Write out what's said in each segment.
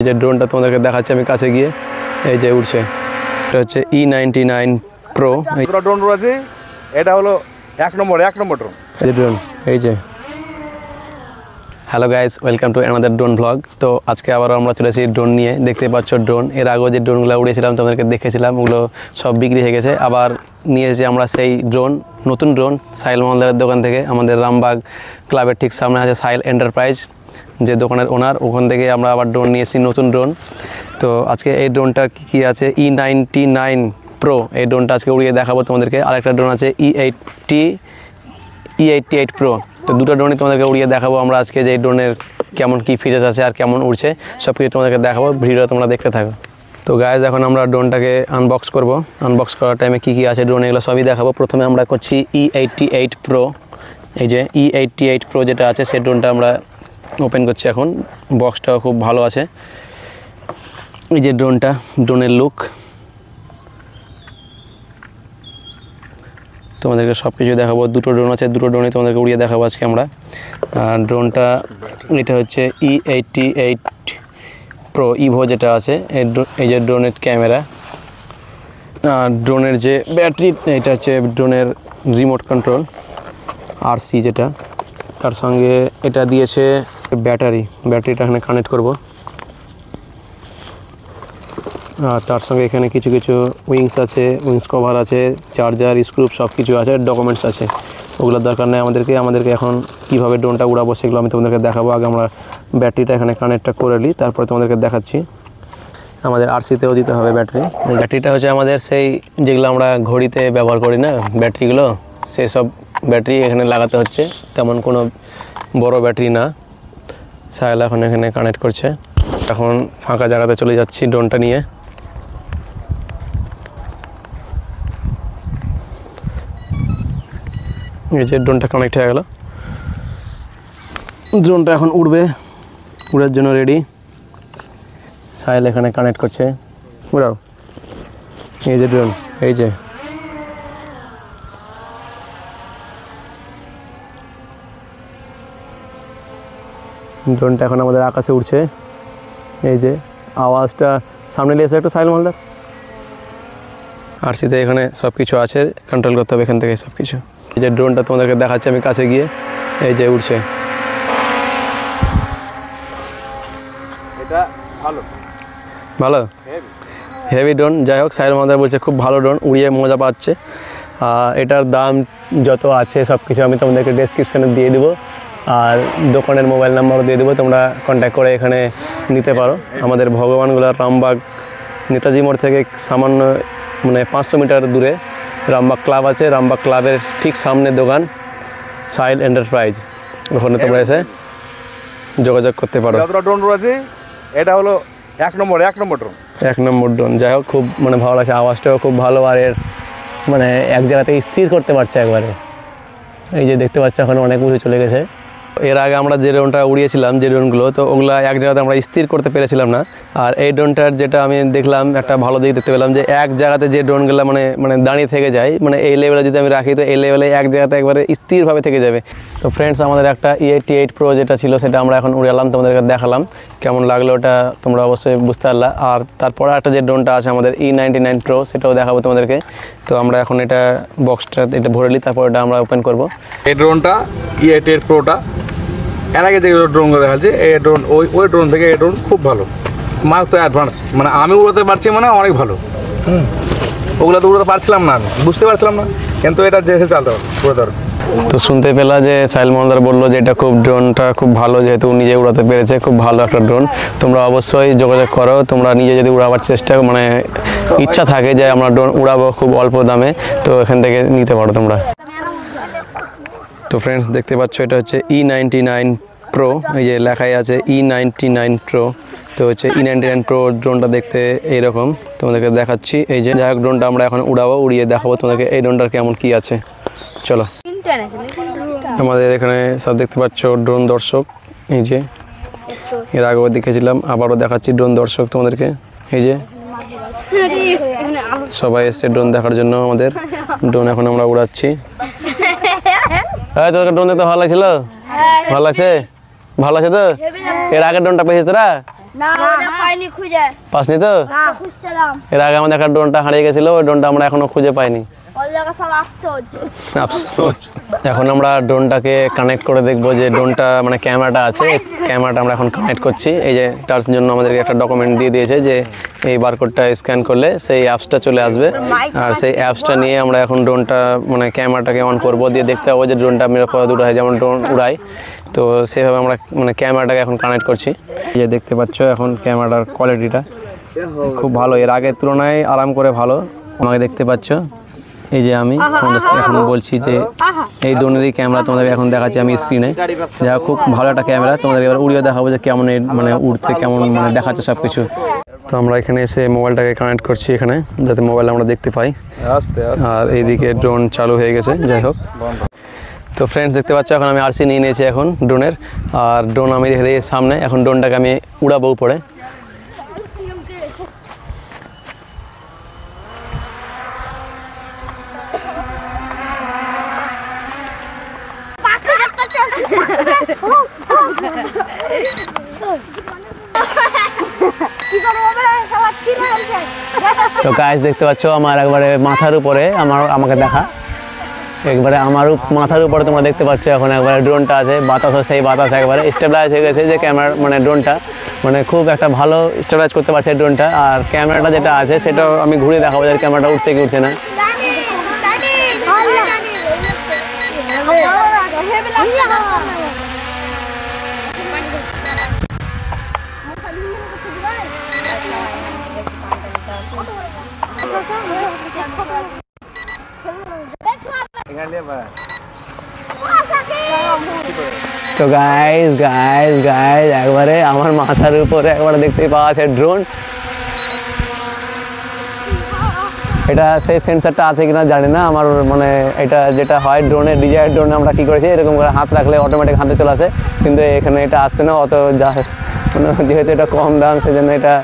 এই যে ড্রোনটা তোমাদেরকে দেখাচ্ছি আমি কাছে গিয়ে, এই যে উড়ছে, এটা হচ্ছে E99 Pro। দুটো ড্রোন রয়েছে, এটা হলো এক নম্বর ড্রোন। এই ড্রোন, এই যে। Hello guys, welcome to another drone blog. তো আজকে আবার আমরা চলে এসেছি ড্রোন নিয়ে। দেখতে পাচ্ছ ড্রোন, এর আগেও যে ড্রোনগুলো উড়িয়েছিলাম তোমাদেরকে দেখেছিলাম, ওগুলো সব বিক্রি হয়ে গেছে। আবার নিয়ে এসেছি আমরা সেই ড্রোন, নতুন ড্রোন সাহিল মহলদারের দোকান থেকে। আমাদের রামবাগ ক্লাবের ঠিক সামনে আছে সাহিল এন্টারপ্রাইজ, যে দোকানের ওনার, ওখান থেকে আমরা আবার ড্রোন নিয়ে এসেছি, নতুন ড্রোন। তো আজকে এই ড্রোনটা কী আছে, E99 Pro, এই ড্রোনটা আজকে উড়িয়ে দেখাবো তোমাদেরকে। আরেকটা ড্রোন আছে E88 Pro। তো দুটো ড্রোনই তোমাদেরকে উড়িয়ে দেখাবো আমরা আজকে, যে এই ড্রোনের কেমন কী ফিচার্স আছে আর কেমন উড়ছে সব কিছু তোমাদেরকে দেখাবো। ভিডিও তোমরা দেখতে থাকো। তো গাইজ, এখন আমরা ড্রোনটাকে আনবক্স করব। আনবক্স করার টাইমে কী কী আছে ড্রোন, এগুলো সবই দেখাবো। প্রথমে আমরা করছি E88 Pro। এই যে E88 Pro যেটা আছে, সেই ড্রোনটা আমরা ওপেন করছি এখন। বক্সটাও খুব ভালো আছে। এই যে ড্রোনটা, ড্রোনের লুক তোমাদেরকে সব কিছু দেখাবো। দুটো ড্রোন আছে, দুটো ড্রোনই তোমাদেরকে উড়িয়ে দেখাবো আজকে আমরা। ড্রোনটা এটা হচ্ছে E88 Pro ইভো যেটা আছে, এই যে ড্রোনের ক্যামেরা, ড্রোনের যে ব্যাটারি, এটা হচ্ছে ড্রোনের রিমোট কন্ট্রোল RC যেটা। তার সঙ্গে এটা দিয়েছে ব্যাটারিটা এখানে কানেক্ট করব। আর তার সঙ্গে এখানে কিছু কিছু উইংস আছে, উইংস কভার আছে, চার্জার, স্ক্রুপ সব কিছু আছে, ডকুমেন্টস আছে। ওগুলোর দরকার নেই আমাদেরকে এখন কীভাবে ড্রোনটা উড়াবো সেগুলো আমি তোমাদেরকে দেখাবো। আগে আমরা ব্যাটারিটা এখানে কানেক্টটা করে নিই, তারপরে তোমাদেরকে দেখাচ্ছি। আমাদের RC-তেও দিতে হবে ব্যাটারি। ব্যাটারিটা হচ্ছে আমাদের সেই যেগুলো আমরা ঘড়িতে ব্যবহার করি না ব্যাটারিগুলো, সেই সব ব্যাটারি এখানে লাগাতে হচ্ছে। তেমন কোনো বড় ব্যাটারি না। সাহেল এখন এখানে কানেক্ট করছে। এখন ফাঁকা জায়গাতে চলে যাচ্ছি ড্রোনটা নিয়ে। এই যে ড্রোনটা কানেক্ট হয়ে গেল। ড্রোনটা এখন উড়বে, উড়ার জন্য রেডি। সাহেল এখানে কানেক্ট করছে, উড়াও। এই যে ড্রোন, এই যে ড্রোনটা এখন আমাদের আকাশে উড়ছে। এই যে আওয়াজটা সামনে নিয়ে এসে একটু সাহেল মহলদার। RC-তে এখানে সব কিছু আছে, কন্ট্রোল করতে হবে এখান থেকে সব কিছু। এই যে ড্রোনটা তোমাদেরকে দেখাচ্ছি আমি কাছে গিয়ে, এই যে উড়ছে। এটা ভালো হেভি ড্রোন। যাই হোক, সাহেল মহলদার বলছে খুব ভালো ড্রোন, উড়িয়ে মজা পাচ্ছে। এটার দাম যত আছে সব কিছু আমি তোমাদেরকে ডেসক্রিপশানে দিয়ে দেবো, আর দোকানের মোবাইল নাম্বারও দিয়ে দেবো, তোমরা কন্ট্যাক্ট করে এখানে নিতে পারো। আমাদের ভগবানগোলার রামবাগ নেতাজি মোড় থেকে সামান্য 500 মিটার দূরে রামবাগ ক্লাব আছে। রামবাগ ক্লাবের ঠিক সামনে দোকান সাহিল এন্টারপ্রাইজ, ওখানে তোমরা এসে যোগাযোগ করতে পারো। দুটো ড্রোন রয়েছে, এটা হলো এক নম্বর ড্রোন। 1 নম্বর ড্রোন। যাই হোক, খুব ভালো লাগছে, আওয়াজটাও খুব ভালো। আর এর এক জায়গাতে স্থির করতে পারছে একবারে। এই যে দেখতে পাচ্ছ এখন অনেক উঁচু চলে গেছে। এর আগে আমরা যে ড্রোনটা উড়িয়েছিলাম, যে ড্রোনগুলো, তো ওগুলো এক জায়গাতে আমরা স্থির করতে পেরেছিলাম না। আর এই ড্রোনটার যেটা আমি দেখলাম, একটা ভালো দিক দেখতে পেলাম, যে এক জায়গাতে যে ড্রোনগুলো দাঁড়িয়ে থেকে যায়, এই লেভেলে যদি আমি রাখি, তো এই লেভেলে এক জায়গাতে একবারে স্থিরভাবে থেকে যাবে। তো ফ্রেন্ডস, আমাদের একটা E88 Pro যেটা ছিল, সেটা আমরা এখন উড়ালাম, তোমাদেরকে দেখালাম। কেমন লাগলো ওটা তোমরা অবশ্যই বুঝতে পারলা। আর তারপরে একটা যে ড্রোনটা আছে আমাদের E99 Pro, সেটাও দেখাবো তোমাদেরকে। তো আমরা এখন এটা বক্সটা এটা ভরে নিই, তারপর এটা আমরা ওপেন করবো। এই ড্রোনটা E88 Proটা এর আগে যে ড্রোনগুলো দেখাচ্ছে, এই ড্রোন ওই ড্রোন থেকে এই ড্রোন খুব ভালো, তো অ্যাডভান্স। আমি উড়াতে পারছি, অনেক ভালো। ওগুলো তো উড়াতে পারছিলাম না, আমি বুঝতে পারছিলাম না, কিন্তু এটা যেতে চালতে পারবো উড়াতে পারবো। তো শুনতে পেলা যে সাহিল মহলদার বললো যে এটা ড্রোনটা খুব ভালো, যেহেতু নিজে উড়াতে পেরেছে, খুব ভালো একটা ড্রোন। তোমরা অবশ্যই যোগাযোগ করো। তোমরা নিজে যদি উড়াবার চেষ্টা ইচ্ছা থাকে যে আমরা ড্রোন উড়াবো খুব অল্প দামে, তো এখান থেকে নিতে পারো তোমরা। তো ফ্রেন্ডস, দেখতে পাচ্ছ এটা হচ্ছে E99 Pro, এই যে লেখাই আছে E99 Pro। তো হচ্ছে E99 Pro ড্রোনটা দেখতে এইরকম, তোমাদেরকে দেখাচ্ছি। এই যে যাই হোক, ড্রোনটা আমরা এখন উড়াবো, উড়িয়ে দেখাবো তোমাদেরকে এই ড্রোনটার কেমন কি আছে। চলো, আমাদের এখানে সব দেখতে পাচ্ছ ড্রোন দর্শক। এই যে এর আগেও দেখেছিলাম, আবারও দেখাচ্ছি ড্রোন দর্শক তোমাদেরকে। এই যে সবাই এসছে ড্রোন দেখার জন্য আমাদের। ড্রোন এখন আমরা উড়াচ্ছি। তোর ড্রোন দেখতে ভালো লাগছিল? ভালো আছে? ভালো আছে তো? এর আগের ড্রোনটা পেয়েছিস তোরা? না ওটা পাইনি খুঁজে। পাসনি তো? না খুঁজছিলাম। এর আগে আমাদের একটা ড্রোনটা হারিয়ে গেছিল, ওই ড্রোনটা আমরা এখনো খুঁজে পাইনি। ওই জায়গা সব আফসোস। আফসোস। এখন আমরা ড্রোনটাকে কানেক্ট করে দেখবো যে ড্রোনটা মানে ক্যামেরাটা আছে, ক্যামেরাটা আমরা এখন কানেক্ট করছি। এই যে তার জন্য আমাদেরকে একটা ডকুমেন্ট দিয়ে দিয়েছে যে এই বারকোডটা স্ক্যান করলে সেই অ্যাপসটা চলে আসবে, আর সেই অ্যাপসটা নিয়ে আমরা এখন ড্রোনটা মানে ক্যামেরাটাকে অন করবো, দিয়ে দেখতে পাবো যে ড্রোনটা নিরাপদ উড়ায়, যেমন ড্রোন উড়ায়। তো সেভাবে আমরা মানে ক্যামেরাটাকে এখন কানেক্ট করছি। এই যে দেখতে পাচ্ছ এখন ক্যামেরাটার কোয়ালিটিটা খুব ভালো, এর আগের তুলনায় আরাম করে ভালো। আমাকে দেখতে পাচ্ছ, এই যে আমি তোমাদের এখন বলছি যে এই ড্রোনেরই ক্যামেরা তোমাদের এখন দেখাচ্ছি আমি স্ক্রিনে, যা খুব ভালো একটা ক্যামেরা। তোমাদের এবার উড়িয়ে দেখাবো যে কেমন মানে উড়তে কেমন মানে দেখাচ্ছে সব কিছু। তো আমরা এখানে এসে মোবাইলটাকে কানেক্ট করছি এখানে, যাতে মোবাইল আমরা দেখতে পাই। আর এইদিকে ড্রোন চালু হয়ে গেছে, যাই হোক। তো ফ্রেন্ডস দেখতে পাচ্ছ এখন আমি আরসি নিয়ে নিয়েছি এখন ড্রোনের, আর ড্রোন আমি রেখে দিয়েছি সামনে। এখন ড্রোনটাকে আমি উড়াবো পরে। তো গাইস দেখতে পাচ্ছ আমার একবারে মাথার উপরে আমাকে দেখা, একবারে আমার মাথার উপরে তোমরা দেখতে পাচ্ছ এখন একবারে ড্রোনটা আছে, বাতাস, সেই বাতাস একবারে স্টেবিলাইজ হয়ে গেছে যে ক্যামেরা মানে ড্রোনটা মানে খুব একটা ভালো স্টেবিলাইজ করতে পারছে ড্রোনটা। আর ক্যামেরাটা যেটা আছে সেটাও আমি ঘুরে দেখাবো যে ক্যামেরাটা উঠছে কি উঠছে না। তো গাইস গাইস গাইস একবারে আমার মাথার উপরে একবারে দেখতে পাওয়া আছে ড্রোন। এটা সেই সেন্সারটা আছে কিনা জানি না, আমার মানে এটা যেটা হয় ড্রোনের ডিজায়ার ড্রোনে আমরা কী করেছি এরকম করে হাত রাখলে অটোমেটিক হাতে চলে আসে, কিন্তু এখানে এটা আসছে না অত, যা মানে যেহেতু এটা কম দাম সেজন্য এটা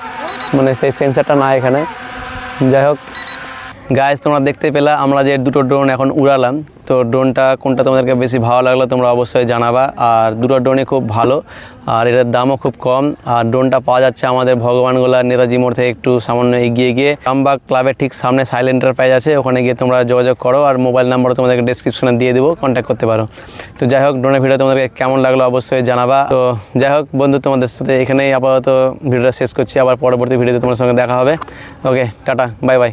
মানে সেই সেন্সারটা না এখানে। যাই হোক গাইস তোমরা দেখতে পেলা আমরা যে দুটো ড্রোন এখন উড়ালাম, তো ড্রোনটা কোনটা তোমাদেরকে বেশি ভালো লাগলো তোমরা অবশ্যই জানাবা। আর দুটো ড্রোনই খুব ভালো, আর এটার দামও খুব কম। আর ড্রোনটা পাওয়া যাচ্ছে আমাদের ভগবানগোলা নেতাজি মোড় থেকে একটু সামান্য এগিয়ে গিয়ে রামবাগ ক্লাবের ঠিক সামনে সাইল এন্টারপ্রাইজ আছে, ওখানে গিয়ে তোমরা যোগাযোগ করো। আর মোবাইল নাম্বারও তোমাদেরকে ডেসক্রিপশনে দিয়ে দেবো, কন্ট্যাক্ট করতে পারো। তো যাই হোক ড্রোনের ভিডিও তোমাদেরকে কেমন লাগলো অবশ্যই জানাবা। তো যাই হোক বন্ধু, তোমাদের সাথে এখানেই আপাতত ভিডিওটা শেষ করছি, আবার পরবর্তী ভিডিওতে তোমার সঙ্গে দেখা হবে। ওকে টাটা, বাই বাই।